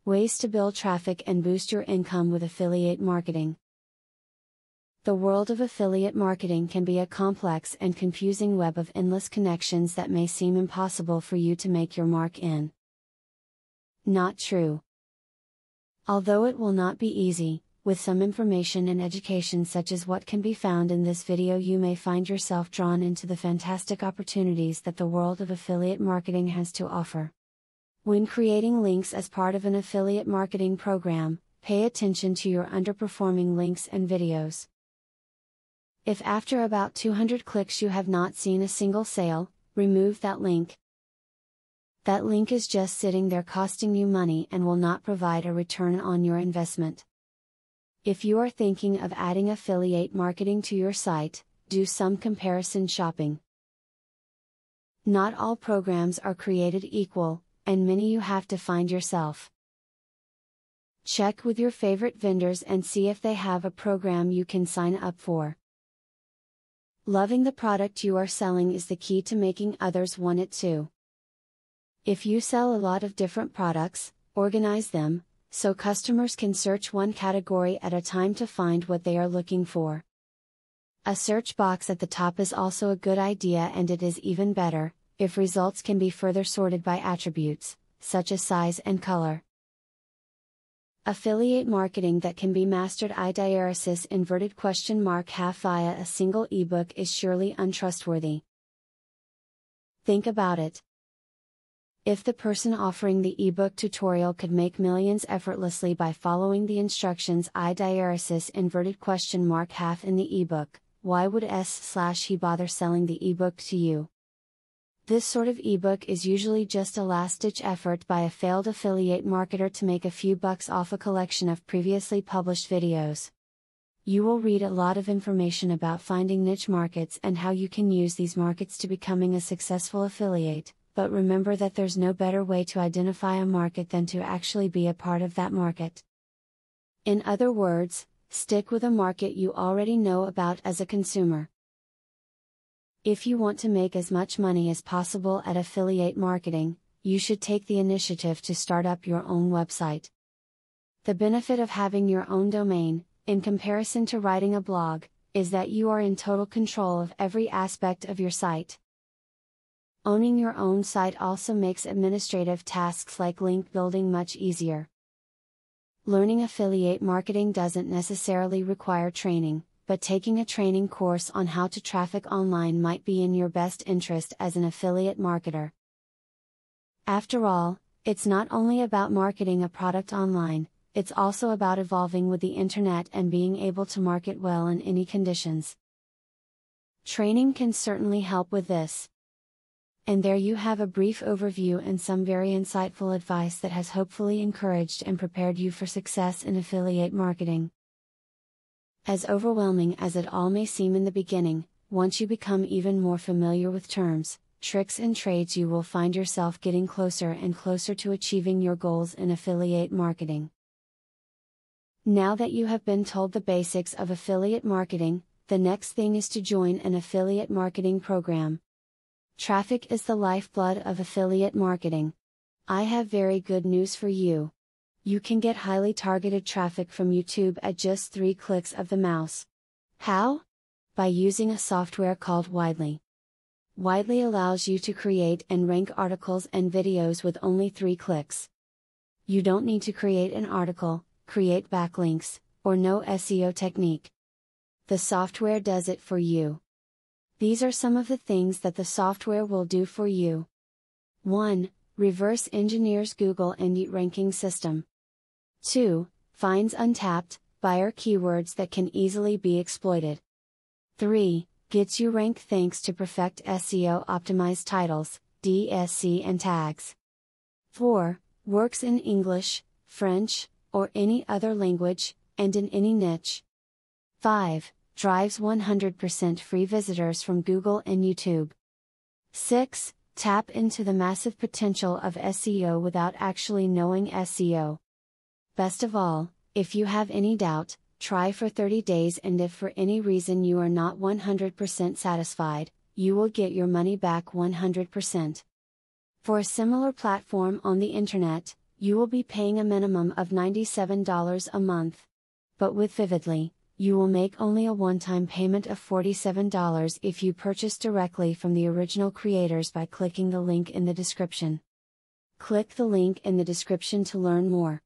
Ways to build traffic and boost your income with affiliate marketing. The world of affiliate marketing can be a complex and confusing web of endless connections that may seem impossible for you to make your mark in. Not true. Although it will not be easy, with some information and education such as what can be found in this video, you may find yourself drawn into the fantastic opportunities that the world of affiliate marketing has to offer. When creating links as part of an affiliate marketing program, pay attention to your underperforming links and videos. If after about 200 clicks you have not seen a single sale, remove that link. That link is just sitting there costing you money and will not provide a return on your investment. If you are thinking of adding affiliate marketing to your site, do some comparison shopping. Not all programs are created equal, and many you have to find yourself. Check with your favorite vendors and see if they have a program you can sign up for. Loving the product you are selling is the key to making others want it too. If you sell a lot of different products, organize them, so customers can search one category at a time to find what they are looking for. A search box at the top is also a good idea, and it is even better if results can be further sorted by attributes, such as size and color. Affiliate marketing that can be mastered half via a single ebook is surely untrustworthy. Think about it. If the person offering the ebook tutorial could make millions effortlessly by following the instructions half in the ebook, why would he bother selling the ebook to you? This sort of ebook is usually just a last-ditch effort by a failed affiliate marketer to make a few bucks off a collection of previously published videos. You will read a lot of information about finding niche markets and how you can use these markets to becoming a successful affiliate, but remember that there's no better way to identify a market than to actually be a part of that market. In other words, stick with a market you already know about as a consumer. If you want to make as much money as possible at affiliate marketing, you should take the initiative to start up your own website. The benefit of having your own domain, in comparison to writing a blog, is that you are in total control of every aspect of your site. Owning your own site also makes administrative tasks like link building much easier. Learning affiliate marketing doesn't necessarily require training, but taking a training course on how to traffic online might be in your best interest as an affiliate marketer. After all, it's not only about marketing a product online, it's also about evolving with the internet and being able to market well in any conditions. Training can certainly help with this. And there you have a brief overview and some very insightful advice that has hopefully encouraged and prepared you for success in affiliate marketing. As overwhelming as it all may seem in the beginning, once you become even more familiar with terms, tricks and trades, you will find yourself getting closer and closer to achieving your goals in affiliate marketing. Now that you have been told the basics of affiliate marketing, the next thing is to join an affiliate marketing program. Traffic is the lifeblood of affiliate marketing. I have very good news for you. You can get highly targeted traffic from YouTube at just 3 clicks of the mouse. How? By using a software called Widely. Widely allows you to create and rank articles and videos with only 3 clicks. You don't need to create an article, create backlinks, or know SEO technique. The software does it for you. These are some of the things that the software will do for you. 1. Reverse engineers Google and ranking system. 2. Finds untapped buyer keywords that can easily be exploited. 3. Gets you ranked thanks to perfect SEO optimized titles, DSC and tags. 4. Works in English, French, or any other language, and in any niche. 5. Drives 100% free visitors from Google and YouTube. 6. Tap into the massive potential of SEO without actually knowing SEO. Best of all, if you have any doubt, try for 30 days, and if for any reason you are not 100% satisfied, you will get your money back 100%. For a similar platform on the internet, you will be paying a minimum of $97 a month. But with Vividly, you will make only a one-time payment of $47 if you purchase directly from the original creators by clicking the link in the description. Click the link in the description to learn more.